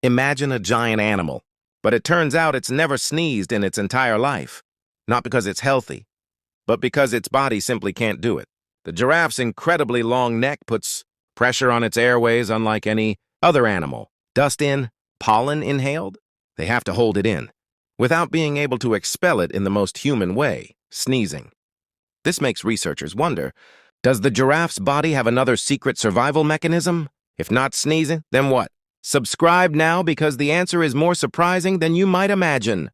Imagine a giant animal, but it turns out it's never sneezed in its entire life. Not because it's healthy, but because its body simply can't do it. The giraffe's incredibly long neck puts pressure on its airways unlike any other animal. Dust in, pollen inhaled, they have to hold it in, without being able to expel it in the most human way, sneezing. This makes researchers wonder, does the giraffe's body have another secret survival mechanism? If not sneezing, then what? Subscribe now because the answer is more surprising than you might imagine.